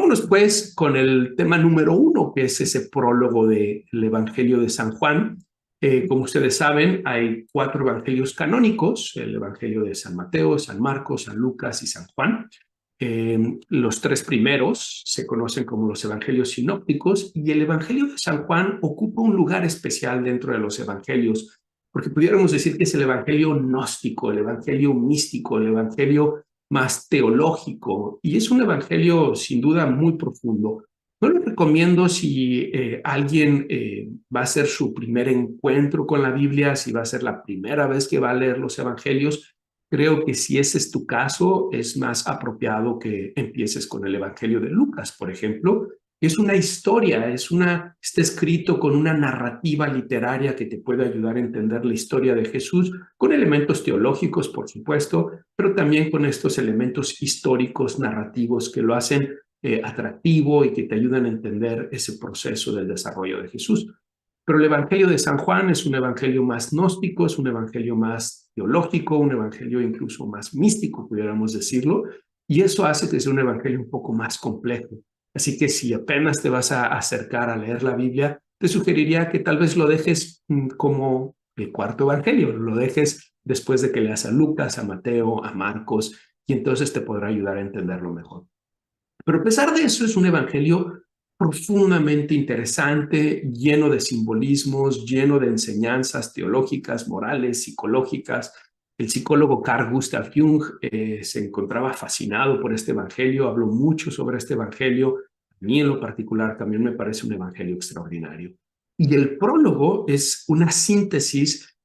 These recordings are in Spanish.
Vámonos pues con el tema número 1, que es ese prólogo del Evangelio de San Juan. Como ustedes saben, hay 4 evangelios canónicos: el Evangelio de San Mateo, San Marcos, San Lucas y San Juan. Los 3 primeros se conocen como los evangelios sinópticos, y el Evangelio de San Juan ocupa un lugar especial dentro de los evangelios, porque pudiéramos decir que es el evangelio gnóstico, el evangelio místico, el evangelio más teológico, y es un evangelio sin duda muy profundo. No lo recomiendo si alguien va a hacer su primer encuentro con la Biblia, si va a ser la primera vez que va a leer los evangelios. Creo que si ese es tu caso, es más apropiado que empieces con el Evangelio de Lucas, por ejemplo. Es una historia, está escrito con una narrativa literaria que te puede ayudar a entender la historia de Jesús, con elementos teológicos, por supuesto, pero también con estos elementos históricos, narrativos, que lo hacen atractivo y que te ayudan a entender ese proceso del desarrollo de Jesús. Pero el Evangelio de San Juan es un evangelio más gnóstico, es un evangelio más teológico, un evangelio incluso más místico, pudiéramos decirlo, y eso hace que sea un evangelio un poco más complejo. Así que si apenas te vas a acercar a leer la Biblia, te sugeriría que tal vez lo dejes como el 4.º evangelio, lo dejes después de que leas a Lucas, a Mateo, a Marcos, y entonces te podrá ayudar a entenderlo mejor. Pero a pesar de eso, es un evangelio profundamente interesante, lleno de simbolismos, lleno de enseñanzas teológicas, morales, psicológicas. El psicólogo Carl Gustav Jung se encontraba fascinado por este evangelio, habló mucho sobre este evangelio. A mí en lo particular también me parece un evangelio extraordinario. Y el prólogo es una síntesis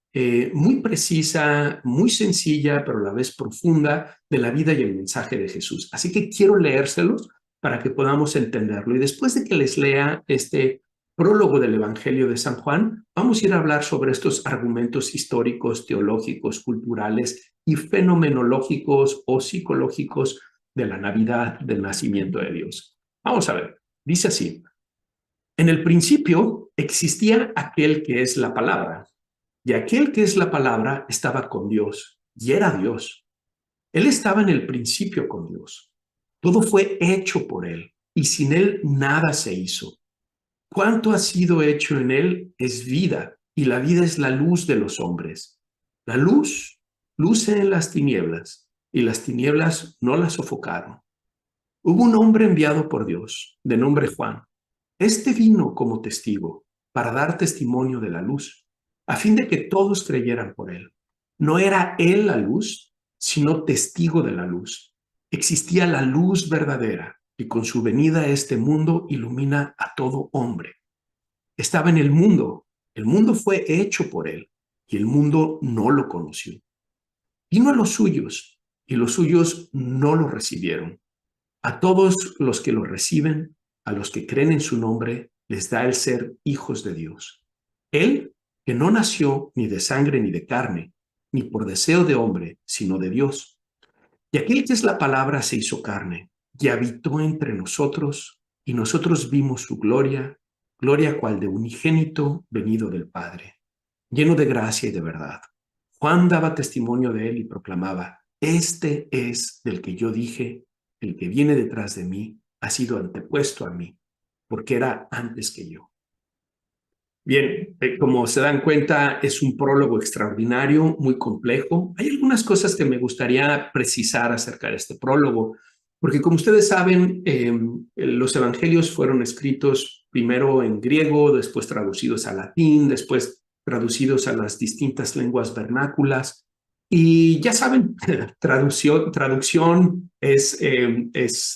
muy precisa, muy sencilla, pero a la vez profunda, de la vida y el mensaje de Jesús. Así que quiero leérselos para que podamos entenderlo. Y después de que les lea este prólogo del Evangelio de San Juan, vamos a ir a hablar sobre estos argumentos históricos, teológicos, culturales y fenomenológicos o psicológicos de la Navidad, del nacimiento de Dios. Vamos a ver, dice así: en el principio existía aquel que es la palabra, y aquel que es la palabra estaba con Dios, y era Dios. Él estaba en el principio con Dios. Todo fue hecho por Él, y sin Él nada se hizo. Cuanto ha sido hecho en Él es vida, y la vida es la luz de los hombres. La luz luce en las tinieblas, y las tinieblas no la sofocaron. Hubo un hombre enviado por Dios, de nombre Juan. Este vino como testigo, para dar testimonio de la luz, a fin de que todos creyeran por él. No era él la luz, sino testigo de la luz. Existía la luz verdadera, y con su venida a este mundo ilumina a todo hombre. Estaba en el mundo fue hecho por él, y el mundo no lo conoció. Vino a los suyos, y los suyos no lo recibieron. A todos los que lo reciben, a los que creen en su nombre, les da el ser hijos de Dios. Él, que no nació ni de sangre ni de carne, ni por deseo de hombre, sino de Dios. Y aquel que es la palabra se hizo carne, y habitó entre nosotros, y nosotros vimos su gloria, gloria cual de unigénito venido del Padre, lleno de gracia y de verdad. Juan daba testimonio de él y proclamaba: este es del que yo dije, el que viene detrás de mí ha sido antepuesto a mí, porque era antes que yo. Bien, como se dan cuenta, es un prólogo extraordinario, muy complejo. Hay algunas cosas que me gustaría precisar acerca de este prólogo, porque como ustedes saben, los evangelios fueron escritos primero en griego, después traducidos a latín, después traducidos a las distintas lenguas vernáculas. Y ya saben, traducción es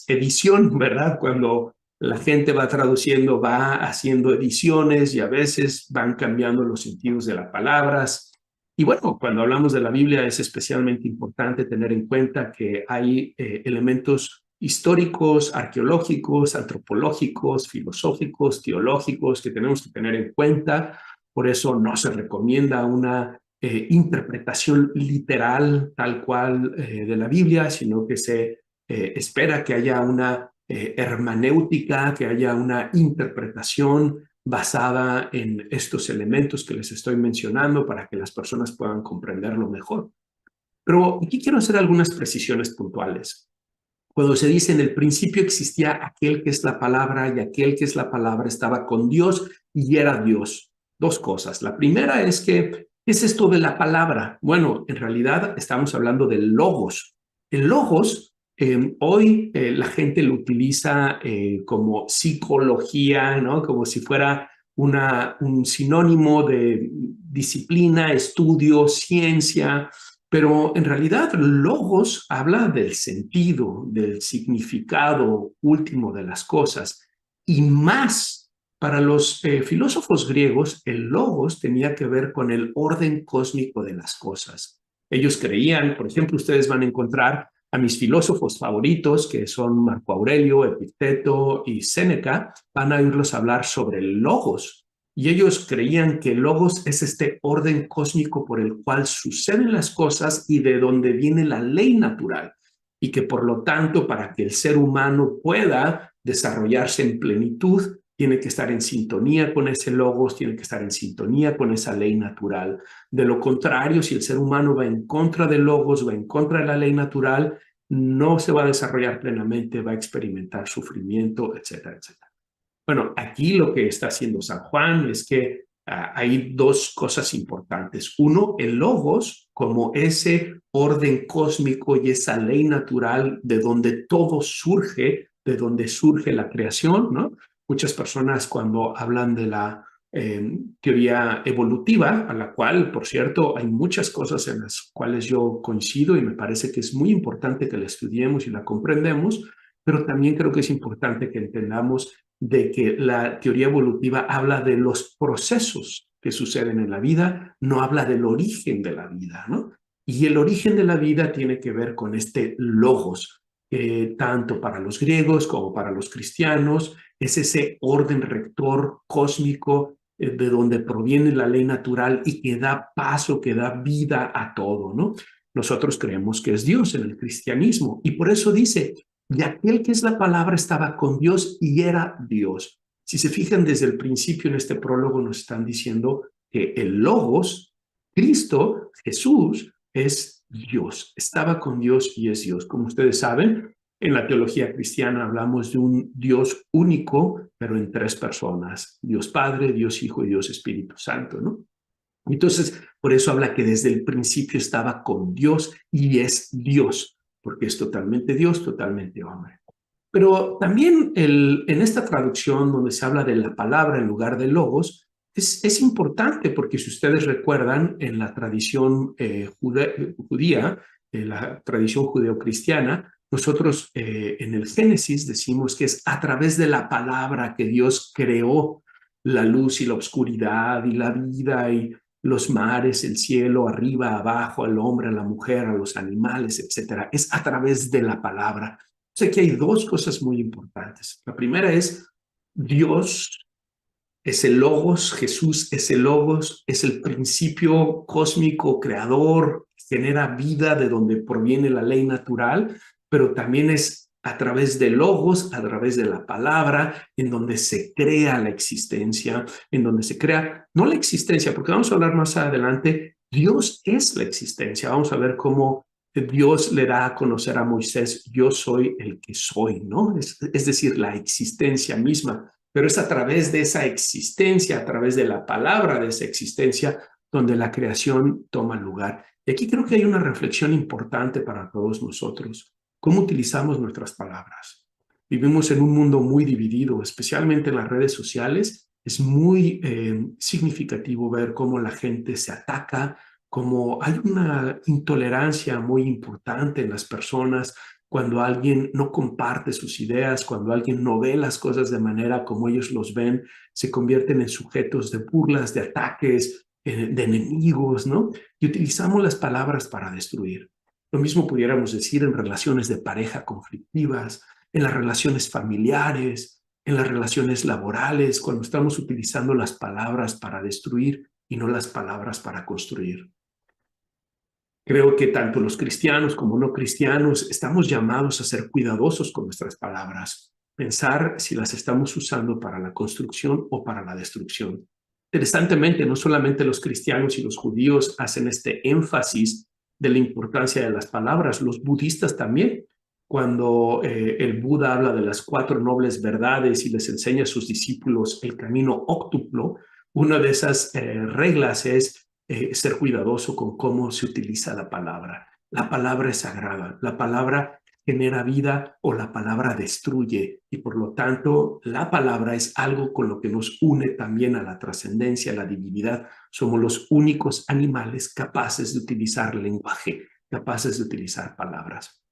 edición, ¿verdad? Cuando la gente va traduciendo, va haciendo ediciones, y a veces van cambiando los sentidos de las palabras. Y bueno, cuando hablamos de la Biblia es especialmente importante tener en cuenta que hay elementos históricos, arqueológicos, antropológicos, filosóficos, teológicos que tenemos que tener en cuenta. Por eso no se recomienda una interpretación literal tal cual de la Biblia, sino que se espera que haya una hermenéutica, que haya una interpretación basada en estos elementos que les estoy mencionando para que las personas puedan comprenderlo mejor. Pero aquí quiero hacer algunas precisiones puntuales. Cuando se dice en el principio existía aquel que es la palabra y aquel que es la palabra estaba con Dios y era Dios. Dos cosas. La primera es que, ¿qué es esto de la palabra? Bueno, en realidad estamos hablando del logos. El logos, hoy la gente lo utiliza como psicología, ¿no? Como si fuera un sinónimo de disciplina, estudio, ciencia, pero en realidad logos habla del sentido, del significado último de las cosas. Y más, para los filósofos griegos, el logos tenía que ver con el orden cósmico de las cosas. Ellos creían, por ejemplo, ustedes van a encontrar a mis filósofos favoritos, que son Marco Aurelio, Epicteto y Séneca, van a oírlos hablar sobre el logos. Y ellos creían que el logos es este orden cósmico por el cual suceden las cosas y de donde viene la ley natural. Y que por lo tanto, para que el ser humano pueda desarrollarse en plenitud, tiene que estar en sintonía con ese logos, tiene que estar en sintonía con esa ley natural. De lo contrario, si el ser humano va en contra del logos, va en contra de la ley natural, no se va a desarrollar plenamente, va a experimentar sufrimiento, etcétera, etcétera. Bueno, aquí lo que está haciendo San Juan es que hay dos cosas importantes. Uno, el logos como ese orden cósmico y esa ley natural de donde todo surge, de donde surge la creación, ¿no? Muchas personas cuando hablan de la teoría evolutiva, a la cual, por cierto, hay muchas cosas en las cuales yo coincido y me parece que es muy importante que la estudiemos y la comprendemos, pero también creo que es importante que entendamos de que la teoría evolutiva habla de los procesos que suceden en la vida, no habla del origen de la vida, ¿no? Y el origen de la vida tiene que ver con este logos, tanto para los griegos como para los cristianos, es ese orden rector cósmico de donde proviene la ley natural y que da paso, que da vida a todo, ¿no? Nosotros creemos que es Dios en el cristianismo y por eso dice, y aquel que es la palabra estaba con Dios y era Dios. Si se fijan desde el principio en este prólogo nos están diciendo que el Logos, Cristo, Jesús, es Dios. Estaba con Dios y es Dios. Como ustedes saben, en la teología cristiana hablamos de un Dios único, pero en tres personas. Dios Padre, Dios Hijo y Dios Espíritu Santo, ¿no? Entonces, por eso habla que desde el principio estaba con Dios y es Dios, porque es totalmente Dios, totalmente hombre. Pero también en esta traducción donde se habla de la palabra en lugar de logos, es importante porque si ustedes recuerdan en la tradición judía, la tradición judeocristiana, nosotros en el Génesis decimos que es a través de la palabra que Dios creó la luz y la oscuridad y la vida y los mares, el cielo, arriba, abajo, al hombre, a la mujer, a los animales, etcétera. Es a través de la palabra. Sé que hay dos cosas muy importantes. La primera es Dios es el logos, Jesús es el logos, es el principio cósmico creador, genera vida de donde proviene la ley natural, pero también es a través de logos, a través de la palabra, en donde se crea la existencia, en donde se crea, no la existencia, porque vamos a hablar más adelante, Dios es la existencia. Vamos a ver cómo Dios le da a conocer a Moisés, yo soy el que soy, ¿no? Es decir, la existencia misma, pero es a través de esa existencia, a través de la palabra de esa existencia, donde la creación toma lugar. Y aquí creo que hay una reflexión importante para todos nosotros. ¿Cómo utilizamos nuestras palabras? Vivimos en un mundo muy dividido, especialmente en las redes sociales. Es muy significativo ver cómo la gente se ataca, cómo hay una intolerancia muy importante en las personas, cuando alguien no comparte sus ideas, cuando alguien no ve las cosas de manera como ellos los ven, se convierten en sujetos de burlas, de ataques, de enemigos, ¿no? Y utilizamos las palabras para destruir. Lo mismo pudiéramos decir en relaciones de pareja conflictivas, en las relaciones familiares, en las relaciones laborales, cuando estamos utilizando las palabras para destruir y no las palabras para construir. Creo que tanto los cristianos como no cristianos estamos llamados a ser cuidadosos con nuestras palabras, pensar si las estamos usando para la construcción o para la destrucción. Interesantemente, no solamente los cristianos y los judíos hacen este énfasis de la importancia de las palabras, los budistas también. cuando el Buda habla de las 4 nobles verdades y les enseña a sus discípulos el camino óctuplo, una de esas reglas es ser cuidadoso con cómo se utiliza la palabra. La palabra es sagrada, la palabra genera vida o la palabra destruye, y por lo tanto la palabra es algo con lo que nos une también a la trascendencia, a la divinidad. Somos los únicos animales capaces de utilizar lenguaje, capaces de utilizar palabras.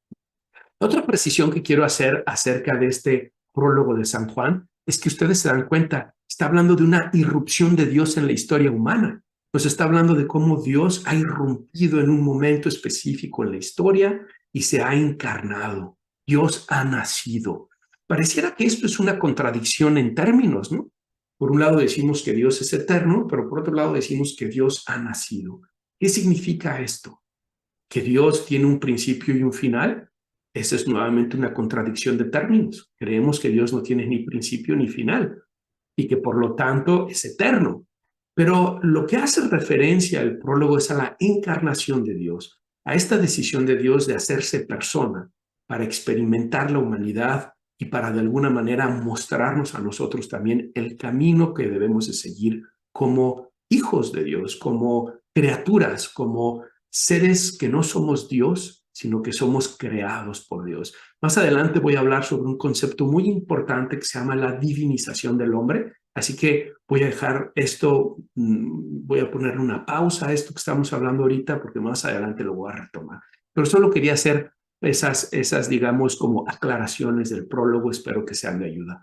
Otra precisión que quiero hacer acerca de este prólogo de San Juan es que ustedes se dan cuenta, está hablando de una irrupción de Dios en la historia humana. Nos está hablando de cómo Dios ha irrumpido en un momento específico en la historia y se ha encarnado. Dios ha nacido. Pareciera que esto es una contradicción en términos, ¿no? Por un lado decimos que Dios es eterno, pero por otro lado decimos que Dios ha nacido. ¿Qué significa esto? ¿Que Dios tiene un principio y un final? Esa es nuevamente una contradicción de términos. Creemos que Dios no tiene ni principio ni final y que por lo tanto es eterno. Pero lo que hace referencia al prólogo es a la encarnación de Dios, a esta decisión de Dios de hacerse persona para experimentar la humanidad y para de alguna manera mostrarnos a nosotros también el camino que debemos de seguir como hijos de Dios, como criaturas, como seres que no somos Dios, sino que somos creados por Dios. Más adelante voy a hablar sobre un concepto muy importante que se llama la divinización del hombre, así que voy a dejar esto, voy a ponerle una pausa a esto que estamos hablando ahorita, porque más adelante lo voy a retomar. Pero solo quería hacer esas digamos, como aclaraciones del prólogo, espero que sean de ayuda.